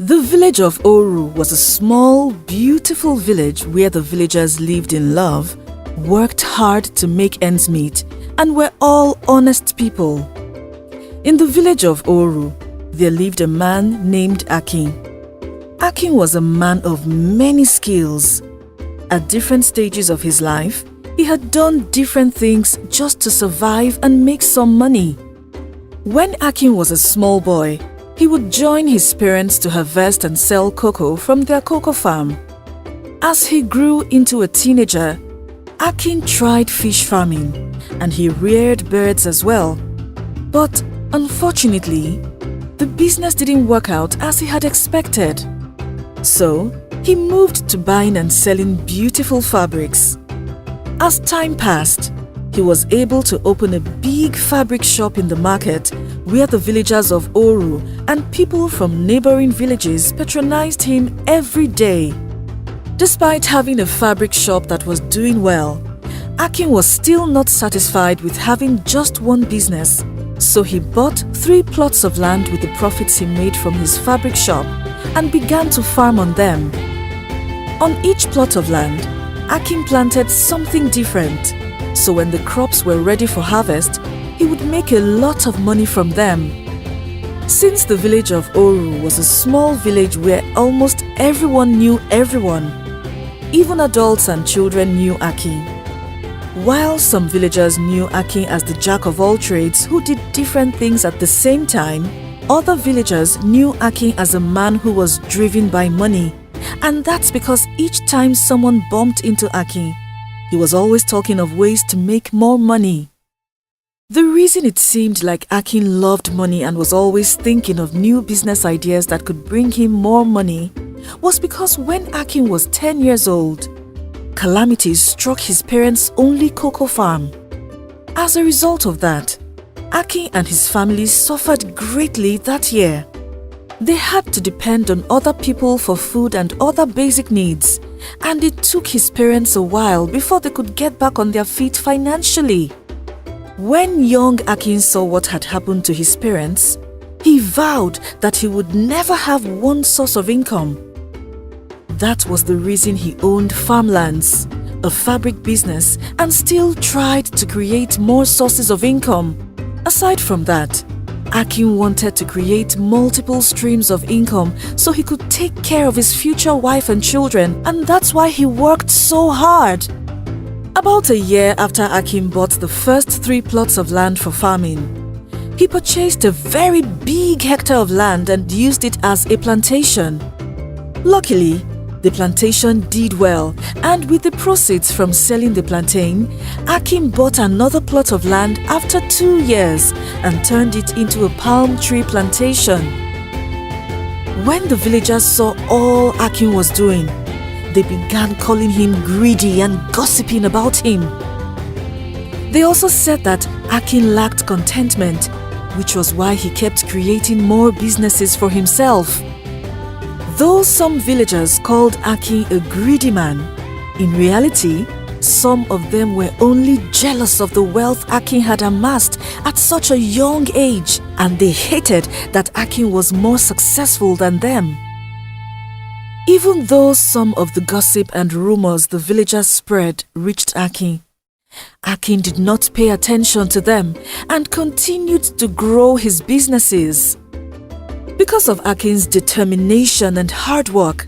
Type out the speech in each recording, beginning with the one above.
The village of Oru was a small, beautiful village where the villagers lived in love, worked hard to make ends meet, and were all honest people. In the village of Oru, there lived a man named Akin. Akin was a man of many skills. At different stages of his life, he had done different things just to survive and make some money. When Akin was a small boy, he would join his parents to harvest and sell cocoa from their cocoa farm. As he grew into a teenager, Akin tried fish farming and he reared birds as well. But unfortunately, the business didn't work out as he had expected. So, he moved to buying and selling beautiful fabrics. As time passed, he was able to open a big fabric shop in the market where the villagers of Oru and people from neighboring villages patronized him every day. Despite having a fabric shop that was doing well, Akin was still not satisfied with having just one business, so he bought 3 plots of land with the profits he made from his fabric shop and began to farm on them. On each plot of land, Akin planted something different, so when the crops were ready for harvest, he would make a lot of money from them. Since the village of Oru was a small village where almost everyone knew everyone, even adults and children knew Akin. While some villagers knew Akin as the jack of all trades who did different things at the same time, other villagers knew Akin as a man who was driven by money. And that's because each time someone bumped into Akin, he was always talking of ways to make more money. The reason it seemed like Akin loved money and was always thinking of new business ideas that could bring him more money was because when Akin was 10 years old, calamities struck his parents' only cocoa farm. As a result of that, Akin and his family suffered greatly that year. They had to depend on other people for food and other basic needs, and it took his parents a while before they could get back on their feet financially. When young Akin saw what had happened to his parents, he vowed that he would never have one source of income. That was the reason he owned farmlands, a fabric business, and still tried to create more sources of income. Aside from that, Akin wanted to create multiple streams of income so he could take care of his future wife and children, and that's why he worked so hard. About a year after Akin bought the first 3 plots of land for farming, he purchased a very big hectare of land and used it as a plantation. Luckily, the plantation did well, and with the proceeds from selling the plantain, Akin bought another plot of land after 2 years and turned it into a palm tree plantation. When the villagers saw all Akin was doing, they began calling him greedy and gossiping about him. They also said that Akin lacked contentment, which was why he kept creating more businesses for himself. Though some villagers called Akin a greedy man, in reality, some of them were only jealous of the wealth Akin had amassed at such a young age, and they hated that Akin was more successful than them. Even though some of the gossip and rumors the villagers spread reached Akin, Akin did not pay attention to them and continued to grow his businesses. Because of Akin's determination and hard work,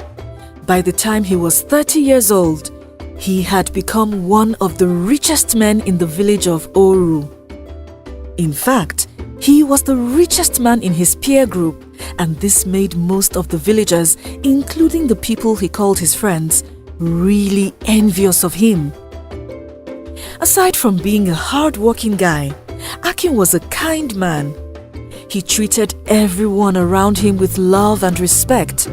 by the time he was 30 years old, he had become one of the richest men in the village of Oru. In fact, he was the richest man in his peer group, and this made most of the villagers, including the people he called his friends, really envious of him. Aside from being a hard-working guy, Akin was a kind man. He treated everyone around him with love and respect.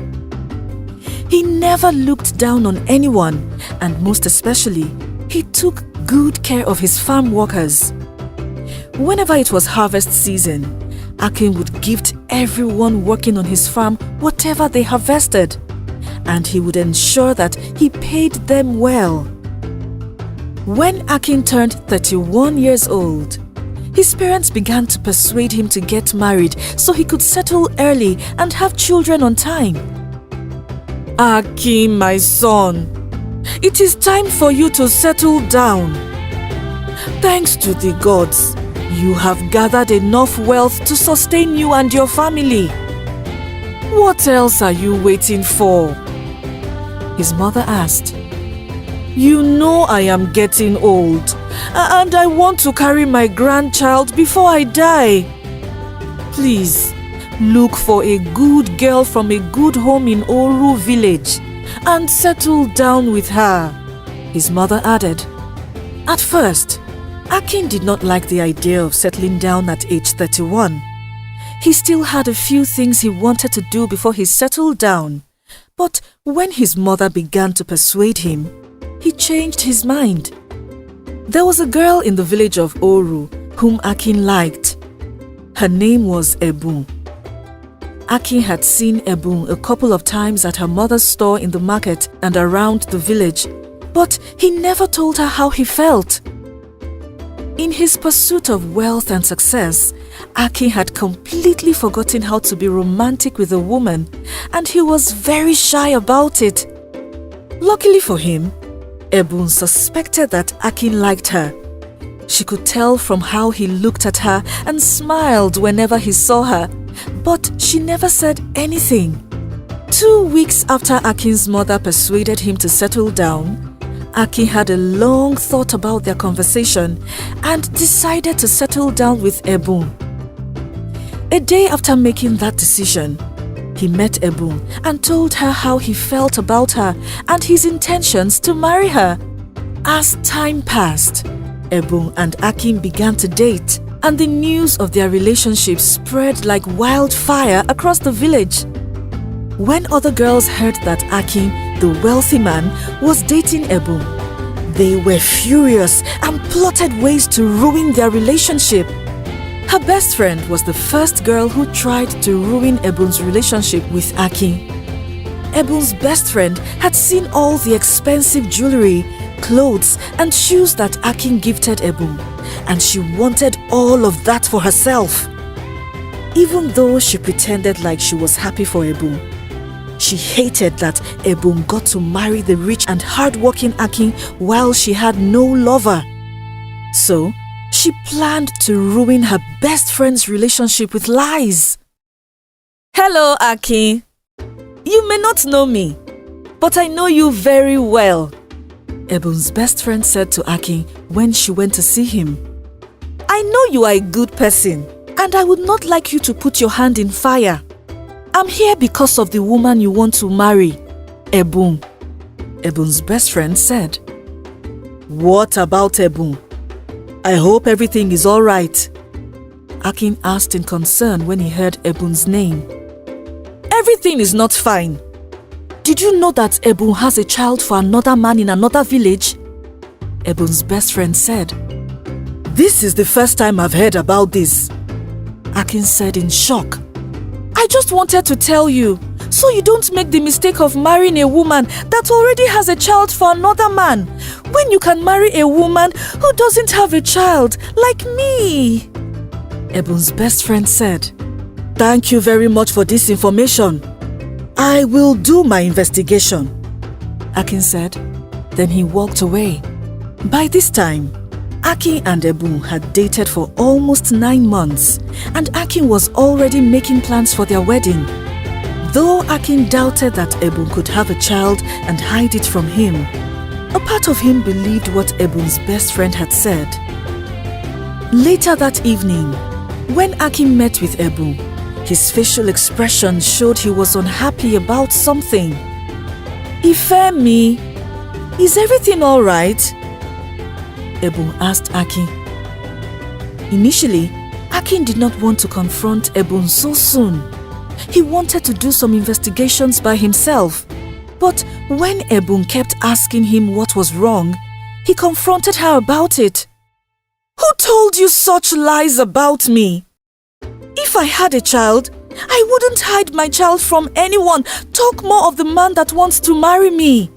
He never looked down on anyone, and most especially, he took good care of his farm workers. Whenever it was harvest season, Akin would gift everyone working on his farm whatever they harvested, and he would ensure that he paid them well. When Akin turned 31 years old, His parents began to persuade him to get married so he could settle early and have children on time. Akin, my son, it is time for you to settle down. Thanks to the gods, you have gathered enough wealth to sustain you and your family. What else are you waiting for? His mother asked. You know I am getting old, and I want to carry my grandchild before I die. Please, look for a good girl from a good home in Oru village and settle down with her, his mother added. At first, Akin did not like the idea of settling down at age 31. He still had a few things he wanted to do before he settled down. But when his mother began to persuade him, he changed his mind. There was a girl in the village of Oru whom Akin liked. Her name was Ebun. Akin had seen Ebun a couple of times at her mother's store in the market and around the village, but he never told her how he felt. In his pursuit of wealth and success, Akin had completely forgotten how to be romantic with a woman, and he was very shy about it. Luckily for him, Ebun suspected that Akin liked her. She could tell from how he looked at her and smiled whenever he saw her, but she never said anything. 2 weeks after Akin's mother persuaded him to settle down, Akin had a long thought about their conversation and decided to settle down with Ebun. A day after making that decision, he met Ebun and told her how he felt about her and his intentions to marry her. As time passed, Ebun and Akin began to date, and the news of their relationship spread like wildfire across the village. When other girls heard that Akin, the wealthy man, was dating Ebun, they were furious and plotted ways to ruin their relationship. Her best friend was the first girl who tried to ruin Ebun's relationship with Akin. Ebun's best friend had seen all the expensive jewelry, clothes and shoes that Akin gifted Ebun, and she wanted all of that for herself. Even though she pretended like she was happy for Ebun, she hated that Ebun got to marry the rich and hard-working Akin while she had no lover. So, she planned to ruin her best friend's relationship with lies. Hello, Akin. You may not know me, but I know you very well, Ebun's best friend said to Akin when she went to see him. I know you are a good person, and I would not like you to put your hand in fire. I'm here because of the woman you want to marry, Ebun, Ebun's best friend said. What about Ebun? I hope everything is all right, Akin asked in concern when he heard Ebun's name. Everything is not fine. Did you know that Ebun has a child for another man in another village? Ebun's best friend said. This is the first time I've heard about this, Akin said in shock. I just wanted to tell you, so you don't make the mistake of marrying a woman that already has a child for another man, when you can marry a woman who doesn't have a child, like me, Ebun's best friend said. Thank you very much for this information. I will do my investigation, Akin said. Then he walked away. By this time, Akin and Ebun had dated for almost 9 months, and Akin was already making plans for their wedding. Though Akin doubted that Ebun could have a child and hide it from him, a part of him believed what Ebun's best friend had said. Later that evening, when Akin met with Ebun, his facial expression showed he was unhappy about something. Ifemi, is everything all right? Ebun asked Akin. Initially, Akin did not want to confront Ebun so soon. He wanted to do some investigations by himself. But when Ebun kept asking him what was wrong, he confronted her about it. Who told you such lies about me? If I had a child, I wouldn't hide my child from anyone, talk more of the man that wants to marry me,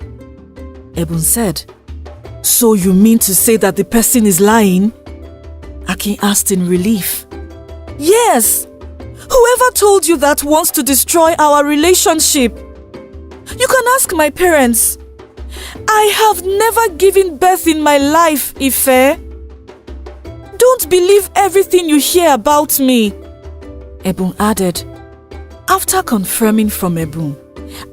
Ebun said. So you mean to say that the person is lying? Akin asked in relief. Yes! Whoever told you that wants to destroy our relationship? You can ask my parents. I have never given birth in my life, Ife. Don't believe everything you hear about me, Ebun added. After confirming from Ebun,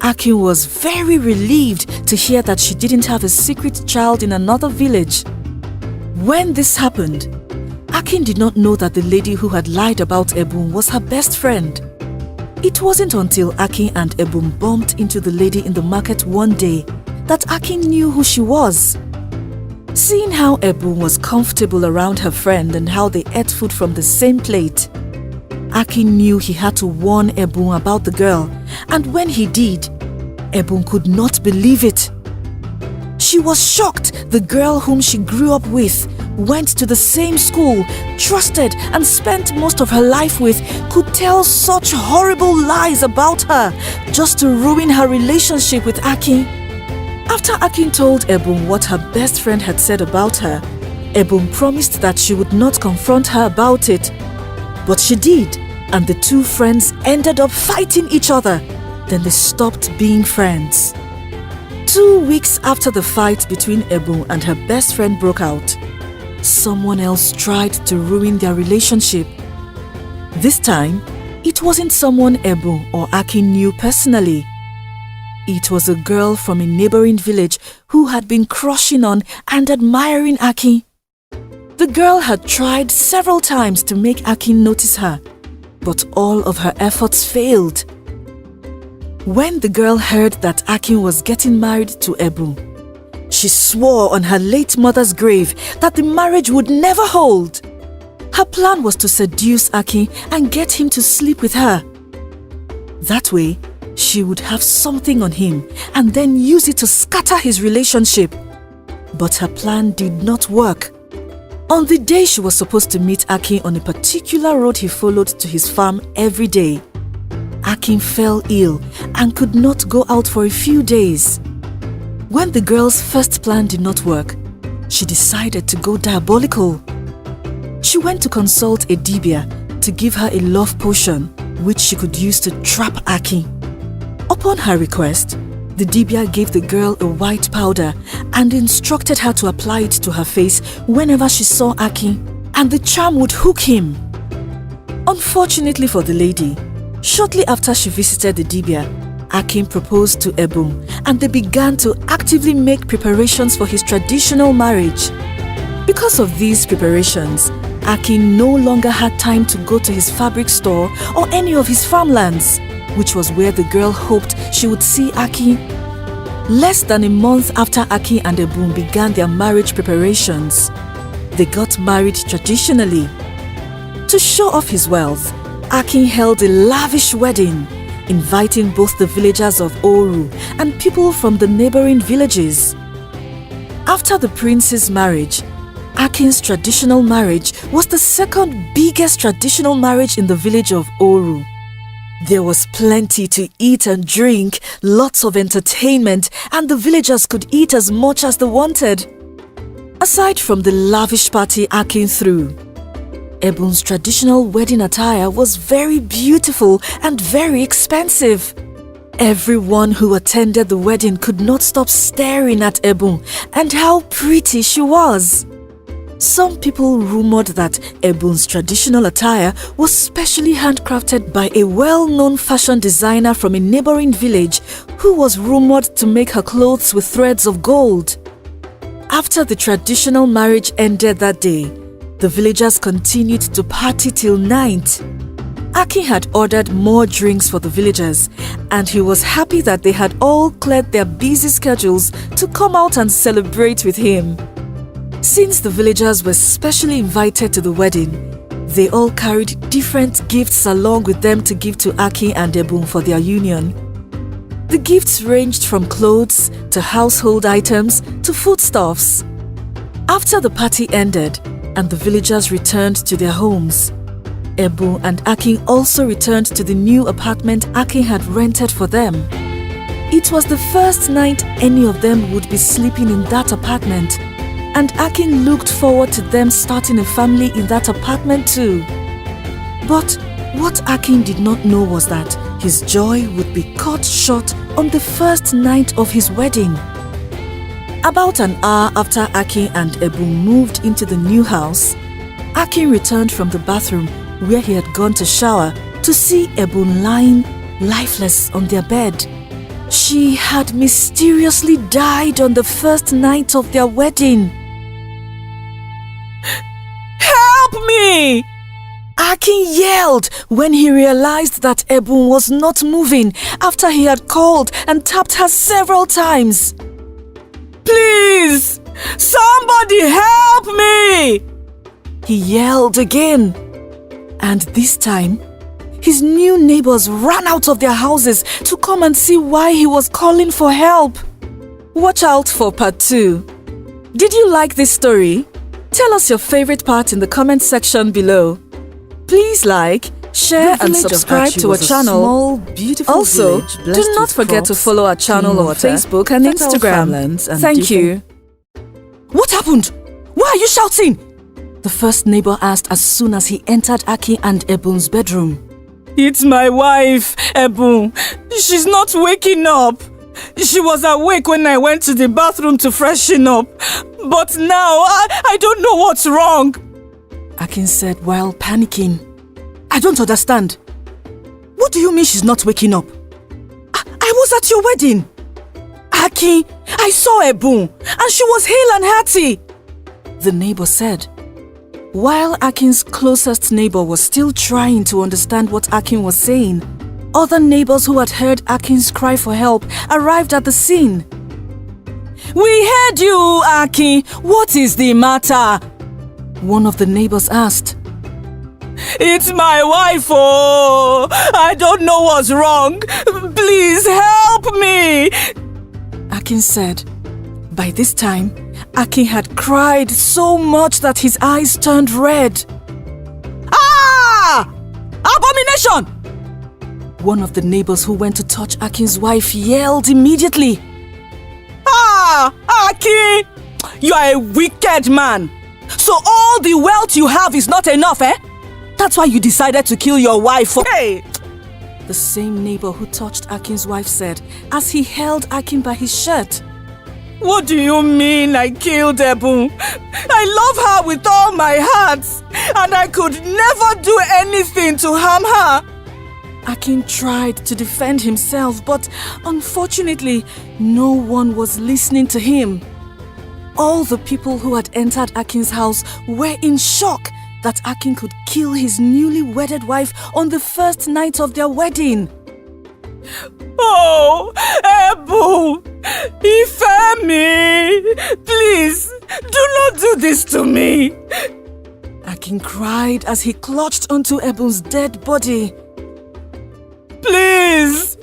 Akin was very relieved to hear that she didn't have a secret child in another village. When this happened, Akin did not know that the lady who had lied about Ebun was her best friend. It wasn't until Akin and Ebun bumped into the lady in the market one day that Akin knew who she was. Seeing how Ebun was comfortable around her friend and how they ate food from the same plate, Akin knew he had to warn Ebun about the girl, and when he did, Ebun could not believe it. She was shocked the girl whom she grew up with, went to the same school, trusted and spent most of her life with, could tell such horrible lies about her just to ruin her relationship with Akin. After Akin told Ebun what her best friend had said about her, Ebun promised that she would not confront her about it. But she did, and the two friends ended up fighting each other. Then they stopped being friends. 2 weeks after the fight between Ebun and her best friend broke out, someone else tried to ruin their relationship. This time, it wasn't someone Ebun or Akin knew personally. It was a girl from a neighboring village who had been crushing on and admiring Akin. The girl had tried several times to make Akin notice her, but all of her efforts failed. When the girl heard that Akin was getting married to Ebun, she swore on her late mother's grave that the marriage would never hold. Her plan was to seduce Akin and get him to sleep with her. That way, she would have something on him and then use it to scatter his relationship. But her plan did not work. On the day she was supposed to meet Akin on a particular road he followed to his farm every day, Akin fell ill and could not go out for a few days. When the girl's first plan did not work, she decided to go diabolical. She went to consult a dibia to give her a love potion which she could use to trap Akin. Upon her request, the dibia gave the girl a white powder and instructed her to apply it to her face whenever she saw Akin, and the charm would hook him. Unfortunately for the lady, shortly after she visited the dibia, Akin proposed to Ebun, and they began to actively make preparations for his traditional marriage. Because of these preparations, Akin no longer had time to go to his fabric store or any of his farmlands, which was where the girl hoped she would see Akin. Less than a month after Akin and Ebun began their marriage preparations, they got married traditionally. To show off his wealth, Akin held a lavish wedding, inviting both the villagers of Oru and people from the neighboring villages. After the prince's marriage, Akin's traditional marriage was the second biggest traditional marriage in the village of Oru. There was plenty to eat and drink, lots of entertainment, and the villagers could eat as much as they wanted. Aside from the lavish party Akin threw, Ebun's traditional wedding attire was very beautiful and very expensive. Everyone who attended the wedding could not stop staring at Ebun and how pretty she was. Some people rumored that Ebun's traditional attire was specially handcrafted by a well-known fashion designer from a neighboring village who was rumored to make her clothes with threads of gold. After the traditional marriage ended that day, the villagers continued to party till night. Akin had ordered more drinks for the villagers, and he was happy that they had all cleared their busy schedules to come out and celebrate with him. Since the villagers were specially invited to the wedding, they all carried different gifts along with them to give to Akin and Ebun for their union. The gifts ranged from clothes to household items to foodstuffs. After the party ended and the villagers returned to their homes, Ebun and Akin also returned to the new apartment Akin had rented for them. It was the first night any of them would be sleeping in that apartment, and Akin looked forward to them starting a family in that apartment too. But what Akin did not know was that his joy would be cut short on the first night of his wedding. About an hour after Akin and Ebun moved into the new house, Akin returned from the bathroom where he had gone to shower to see Ebun lying lifeless on their bed. She had mysteriously died on the first night of their wedding. "Help me!" Akin yelled when he realized that Ebun was not moving after he had called and tapped her several times. "Please, somebody help me!" he yelled again. And this time, his new neighbors ran out of their houses to come and see why he was calling for help. Watch out for part 2. Did you like this story? Tell us your favorite part in the comment section below. Please like, share and subscribe to our channel. Also, do not forget to follow our channel on Facebook and Instagram. Thank you. What happened? Why are you shouting? The first neighbor asked as soon as he entered Akin and Ebun's bedroom. "It's my wife, Ebun. She's not waking up. She was awake when I went to the bathroom to freshen up. But now, I don't know what's wrong," Akin said while panicking. "I don't understand. What do you mean she's not waking up? I was at your wedding. Akin, I saw Ebun and she was hale and hearty," the neighbor said. While Akin's closest neighbor was still trying to understand what Akin was saying, other neighbors who had heard Akin's cry for help arrived at the scene. "We heard you, Akin. What is the matter?" one of the neighbors asked. "It's my wife, oh! I don't know what's wrong. Please help me," Akin said. By this time, Akin had cried so much that his eyes turned red. "Ah! Abomination!" one of the neighbors who went to touch Akin's wife yelled immediately. "Ah! Akin! You are a wicked man! So all the wealth you have is not enough, eh? That's why you decided to kill your wife for..." "Hey!" the same neighbor who touched Akin's wife said as he held Akin by his shirt. "What do you mean I killed Ebun? I love her with all my heart, and I could never do anything to harm her." Akin tried to defend himself, but unfortunately, no one was listening to him. All the people who had entered Akin's house were in shock that Akin could kill his newly wedded wife on the first night of their wedding. "Oh, Ebun! Ifemi! Please, do not do this to me!" Akin cried as he clutched onto Ebun's dead body. "Please,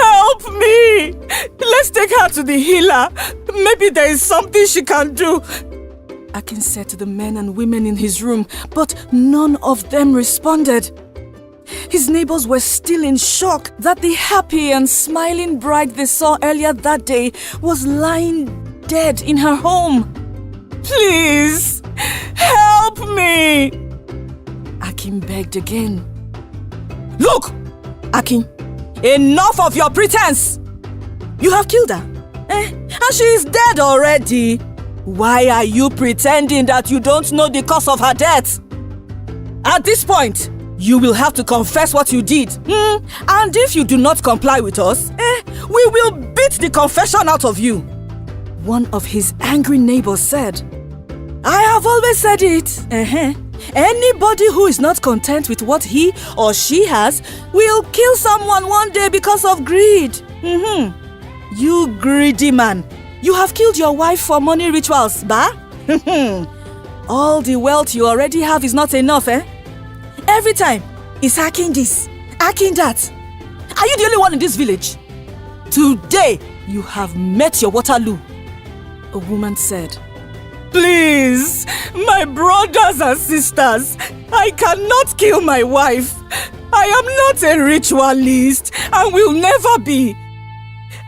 help me! Let's take her to the healer. Maybe there is something she can do," Akin said to the men and women in his room, but none of them responded. His neighbors were still in shock that the happy and smiling bride they saw earlier that day was lying dead in her home. "Please, help me!" Akin begged again. "Look, Akin, enough of your pretense! You have killed her, and she is dead already. Why are you pretending that you don't know the cause of her death? At this point, you will have to confess what you did. And if you do not comply with us, we will beat the confession out of you," one of his angry neighbors said. "I have always said it. Anybody who is not content with what he or she has will kill someone one day because of greed. You greedy man. You have killed your wife for money rituals, bah? All the wealth you already have is not enough, eh? Every time, it's hacking this, hacking that. Are you the only one in this village? Today, you have met your Waterloo," a woman said. "Please, my brothers and sisters, I cannot kill my wife. I am not a ritualist and will never be.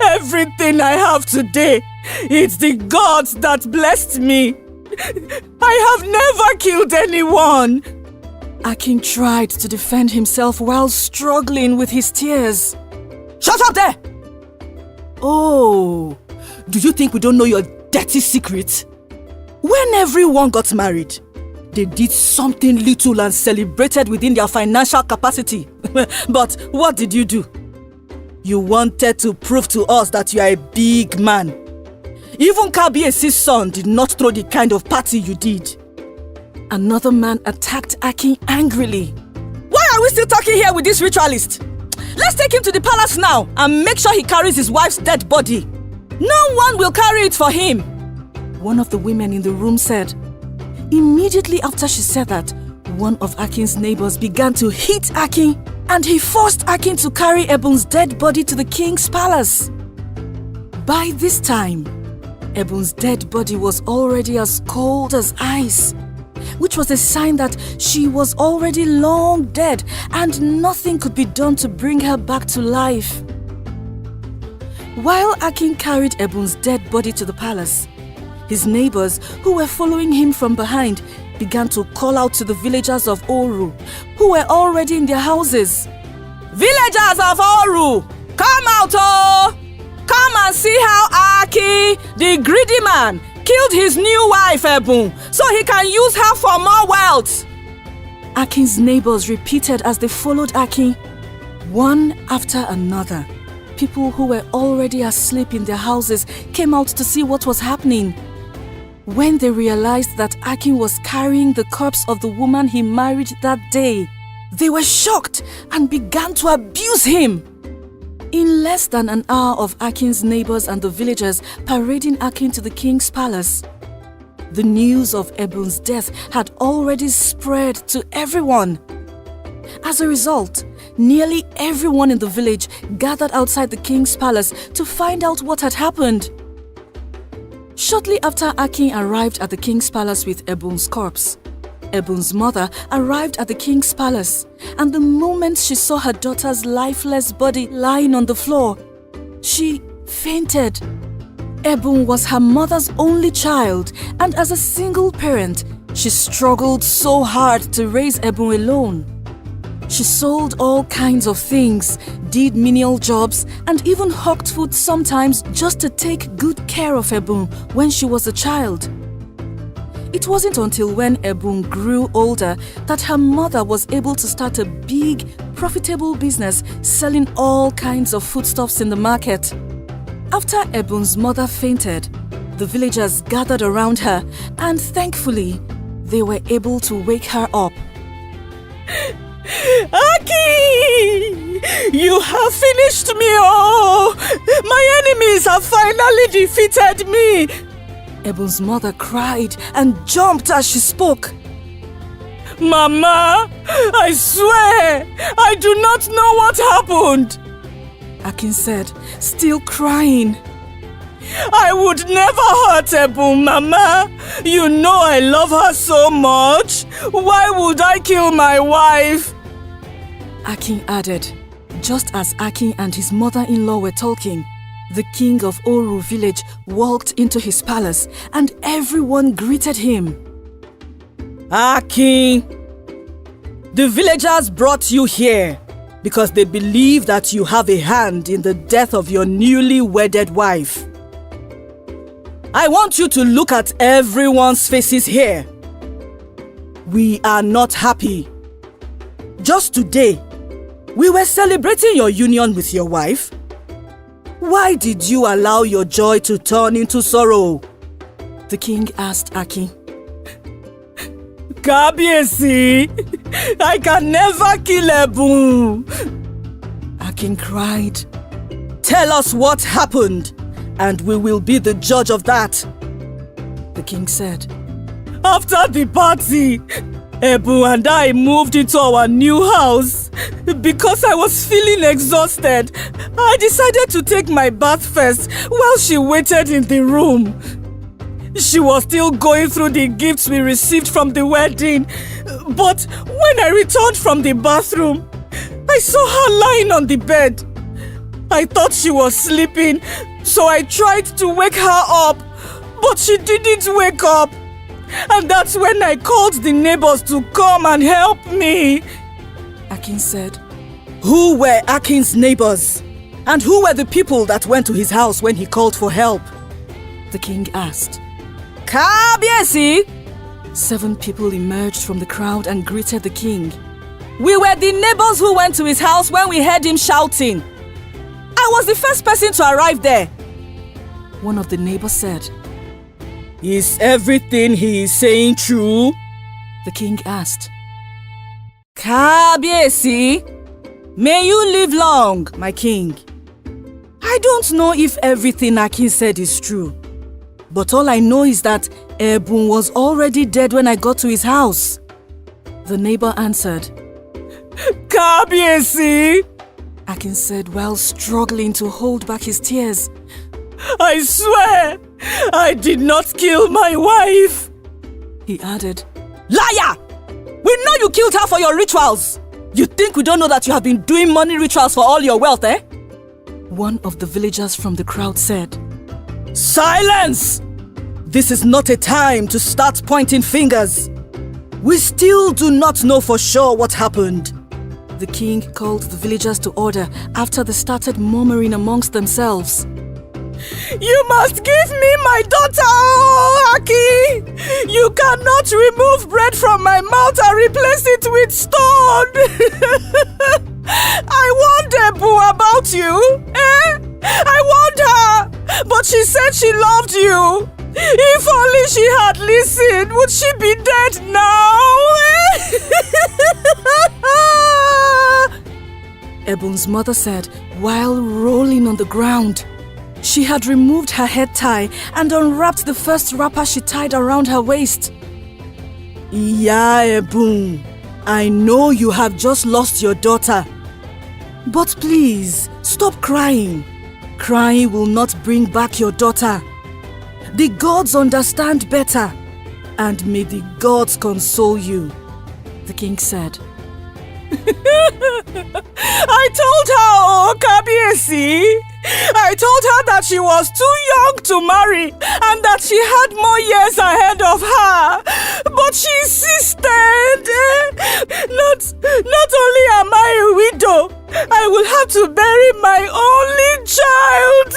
Everything I have today, it's the gods that blessed me. I have never killed anyone. Akin tried to defend himself while struggling with his tears. Shut up there! Oh, do you think we don't know your dirty secret? When everyone got married, they did something little and celebrated within their financial capacity. But what did you do? You wanted to prove to us that you are a big man. Even Kabiesi's son did not throw the kind of party you did. Another man attacked Akin angrily. Why are we still talking here with this ritualist? Let's take him to the palace now and make sure he carries his wife's dead body. No one will carry it for him, one of the women in the room said. Immediately after she said that, one of Akin's neighbors began to hit Akin, and he forced Akin to carry Ebun's dead body to the king's palace. By this time, Ebun's dead body was already as cold as ice, which was a sign that she was already long dead and nothing could be done to bring her back to life. While Akin carried Ebun's dead body to the palace, his neighbors, who were following him from behind, began to call out to the villagers of Oru, who were already in their houses. Villagers of Oru, come out, oh! Come and see how Aki, the greedy man, killed his new wife Ebun, so he can use her for more wealth. Akin's neighbors repeated as they followed Akin. One after another, people who were already asleep in their houses came out to see what was happening. When they realized that Akin was carrying the corpse of the woman he married that day, they were shocked and began to abuse him. In less than an hour of Akin's neighbors and the villagers parading Akin to the king's palace, the news of Ebun's death had already spread to everyone. As a result, nearly everyone in the village gathered outside the king's palace to find out what had happened. Shortly after Akin arrived at the king's palace with Ebun's corpse, Ebun's mother arrived at the king's palace, and the moment she saw her daughter's lifeless body lying on the floor, she fainted. Ebun was her mother's only child, and as a single parent, she struggled so hard to raise Ebun alone. She sold all kinds of things, did menial jobs, and even hawked food sometimes just to take good care of Ebun when she was a child. It wasn't until when Ebun grew older that her mother was able to start a big, profitable business selling all kinds of foodstuffs in the market. After Ebun's mother fainted, the villagers gathered around her, and thankfully, they were able to wake her up. Aki! You have finished me, oh! My enemies have finally defeated me! Ebun's mother cried and jumped as she spoke. Mama, I swear, I do not know what happened. Akin said, still crying. I would never hurt Ebun, Mama. You know I love her so much. Why would I kill my wife? Akin added. Just as Akin and his mother-in-law were talking, the king of Oru village walked into his palace and everyone greeted him. Akin, the villagers brought you here because they believe that you have a hand in the death of your newly wedded wife. I want you to look at everyone's faces here. We are not happy. Just today, we were celebrating your union with your wife. Why did you allow your joy to turn into sorrow? The king asked Akin. Kabiesi, I can never kill Ebun. Akin cried. Tell us what happened, and we will be the judge of that. The king said. After the party, Ebun and I moved into our new house. Because I was feeling exhausted, I decided to take my bath first while she waited in the room. She was still going through the gifts we received from the wedding, but when I returned from the bathroom, I saw her lying on the bed. I thought she was sleeping, so I tried to wake her up, but she didn't wake up. And that's when I called the neighbors to come and help me. Akin said. Who were Akin's neighbors? And who were the people that went to his house when he called for help? The king asked. Kábíyèsí! 7 people emerged from the crowd and greeted the king. We were the neighbors who went to his house when we heard him shouting. I was the first person to arrive there. One of the neighbors said. Is everything he is saying true? The king asked. Kábíyèsí, may you live long, my king. I don't know if everything Akin said is true, but all I know is that Ebun was already dead when I got to his house. The neighbor answered. Kábíyèsí, Akin said while struggling to hold back his tears. I swear, I did not kill my wife. He added. Liar! We know you killed her for your rituals. You think we don't know that you have been doing money rituals for all your wealth, eh? One of the villagers from the crowd said. Silence! This is not a time to start pointing fingers. We still do not know for sure what happened. The king called the villagers to order after they started murmuring amongst themselves. You must give me my daughter, oh, Aki! You cannot remove bread from my mouth and replace it with stone! I warned Ebu about you, eh? I warned her, but she said she loved you. If only she had listened, would she be dead now? Ebun's mother said while rolling on the ground. She had removed her head tie and unwrapped the first wrapper she tied around her waist. Iya Ebun, I know you have just lost your daughter. But please, stop crying. Crying will not bring back your daughter. The gods understand better, and may the gods console you, the king said. I told her, oh Kábíyèsí, I told her that she was too young to marry and that she had more years ahead of her. But she insisted. Not only am I a widow, I will have to bury my only child.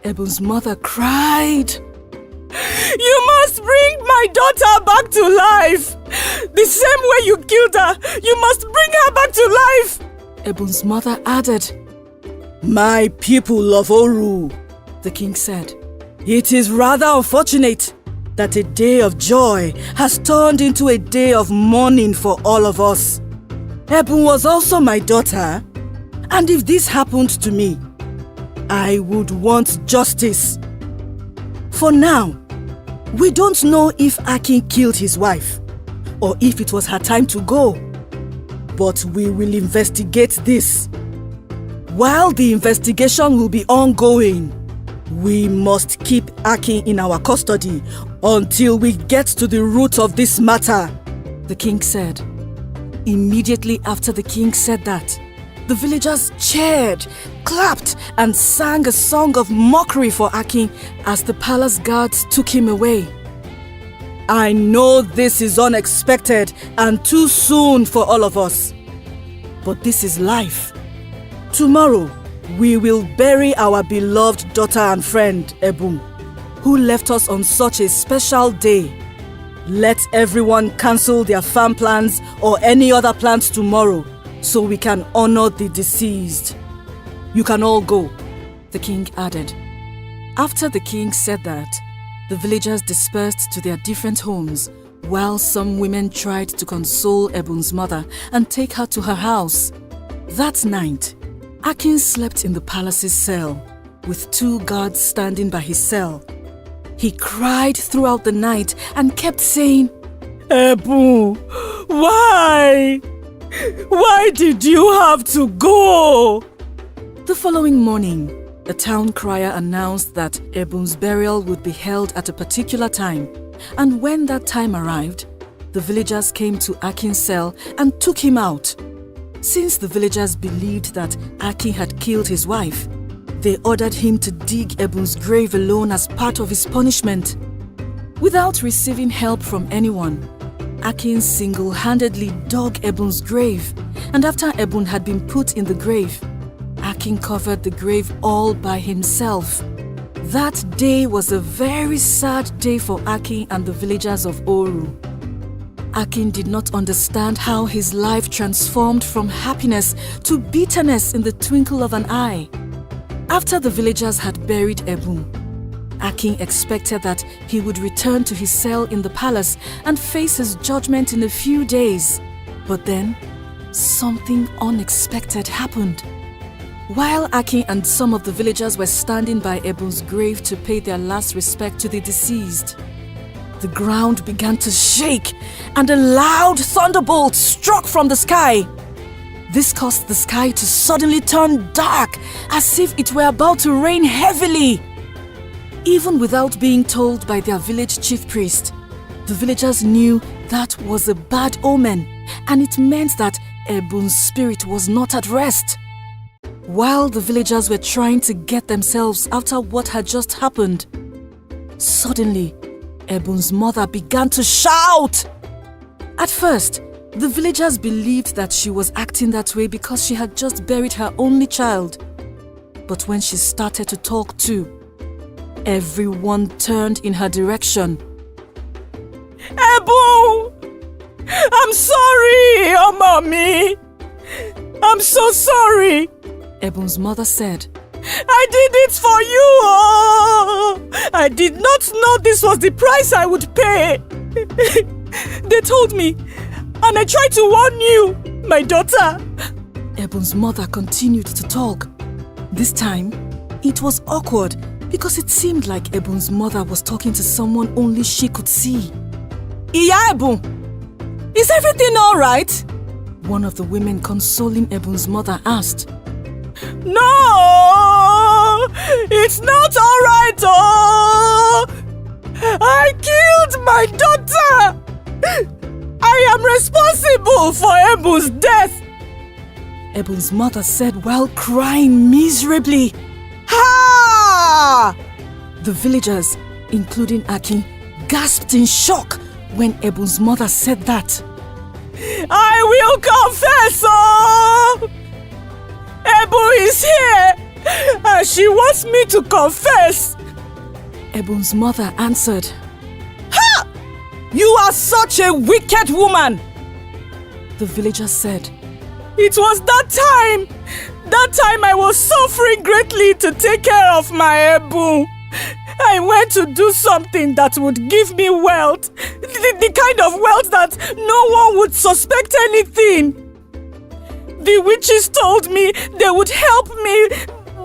Ebun's mother cried. You must bring my daughter back to life. The same way you killed her, you must bring her back to life. Ebun's mother added. My people of Oru, the king said, it is rather unfortunate that a day of joy has turned into a day of mourning for all of us. Ebun was also my daughter, and if this happened to me, I would want justice. For now, we don't know if Akin killed his wife or if it was her time to go. But we will investigate this. While the investigation will be ongoing, we must keep Akin in our custody until we get to the root of this matter, the king said. Immediately after the king said that, the villagers cheered, clapped, and sang a song of mockery for Akin as the palace guards took him away. I know this is unexpected and too soon for all of us. But this is life. Tomorrow, we will bury our beloved daughter and friend, Ebun, who left us on such a special day. Let everyone cancel their farm plans or any other plans tomorrow, so we can honor the deceased. You can all go, the king added. After the king said that, the villagers dispersed to their different homes, while some women tried to console Ebun's mother and take her to her house. That night, Akin slept in the palace's cell, with 2 guards standing by his cell. He cried throughout the night and kept saying, Ebun, why? Why did you have to go? The following morning, the town crier announced that Ebun's burial would be held at a particular time, and when that time arrived, the villagers came to Akin's cell and took him out. Since the villagers believed that Akin had killed his wife, They ordered him to dig Ebun's grave alone as part of his punishment. Without receiving help from anyone, Akin single-handedly dug Ebun's grave, and after Ebun had been put in the grave, Akin covered the grave all by himself. That day was a very sad day for Akin and the villagers of Oru. Akin did not understand how his life transformed from happiness to bitterness in the twinkle of an eye. After the villagers had buried Ebun, Akin expected that he would return to his cell in the palace and face his judgment in a few days. But then, something unexpected happened. While Akin and some of the villagers were standing by Ebun's grave to pay their last respect to the deceased, the ground began to shake and a loud thunderbolt struck from the sky. This caused the sky to suddenly turn dark, as if it were about to rain heavily. Even without being told by their village chief priest, the villagers knew that was a bad omen, and it meant that Ebun's spirit was not at rest. While the villagers were trying to get themselves after what had just happened, suddenly, Ebun's mother began to shout. At first, the villagers believed that she was acting that way because she had just buried her only child. But when she started to talk too, everyone turned in her direction. Ebu! I'm sorry, oh mommy! I'm so sorry! Ebun's mother said. I did it for you! Oh! I did not know this was the price I would pay! They told me, and I tried to warn you, my daughter! Ebun's mother continued to talk. This time, it was awkward because it seemed like Ebun's mother was talking to someone only she could see. Iya Ebun, is everything alright? One of the women consoling Ebun's mother asked. No! It's not alright, oh! I killed my daughter! I am responsible for Ebun's death! Ebun's mother said while crying miserably. Ha! The villagers, including Akin, gasped in shock when Ebun's mother said that. I will confess, oh! Ebu is here, and she wants me to confess. Ebun's mother answered. Ha! You are such a wicked woman! The villagers said. It was that time I was suffering greatly to take care of my Ebu. I went to do something that would give me wealth, the kind of wealth that no one would suspect anything. The witches told me they would help me,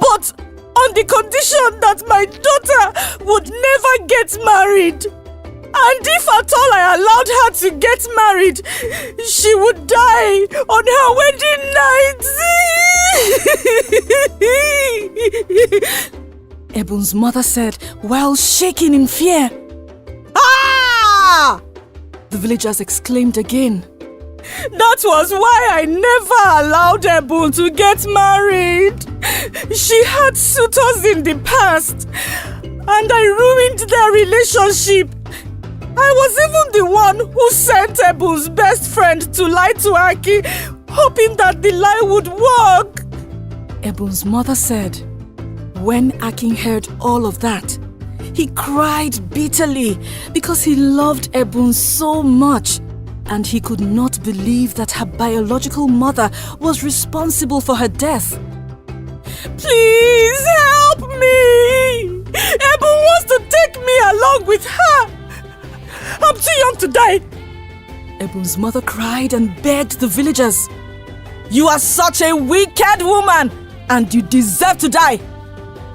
but on the condition that my daughter would never get married. And if at all I allowed her to get married, she would die on her wedding night. Ebun's mother said while shaking in fear. Ah! The villagers exclaimed again. That was why I never allowed Ebun to get married. She had suitors in the past, and I ruined their relationship. I was even the one who sent Ebun's best friend to lie to Aki, hoping that the lie would work. Ebun's mother said. When Akin heard all of that, he cried bitterly because he loved Ebun so much, and he could not believe that her biological mother was responsible for her death. Please help me! Ebun wants to take me along with her! I'm too young to die! Ebun's mother cried and begged the villagers. You are such a wicked woman, and you deserve to die!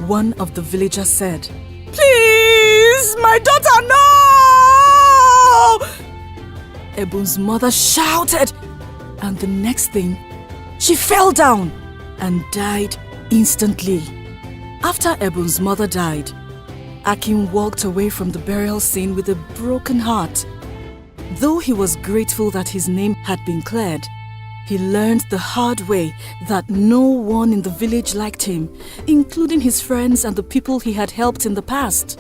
One of the villagers said. Please, my daughter, no! Ebun's mother shouted, and the next thing, she fell down and died instantly. After Ebun's mother died, Akin walked away from the burial scene with a broken heart. Though he was grateful that his name had been cleared, He learned the hard way that no one in the village liked him, including his friends and the people he had helped in the past.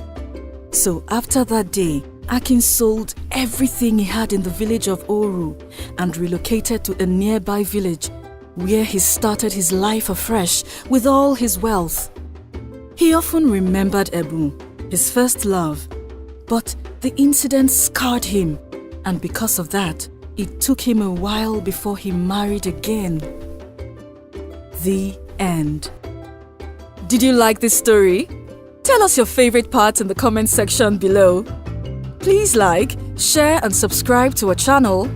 So after that day, Akin sold everything he had in the village of Oru and relocated to a nearby village where he started his life afresh with all his wealth. He often remembered Ebu, his first love, but the incident scarred him, and because of that, it took him a while before he married again. The end. Did you like this story? Tell us your favorite parts in the comment section below. Please like, share and subscribe to our channel.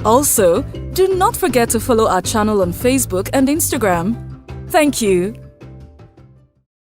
Also, do not forget to follow our channel on Facebook and Instagram. Thank you.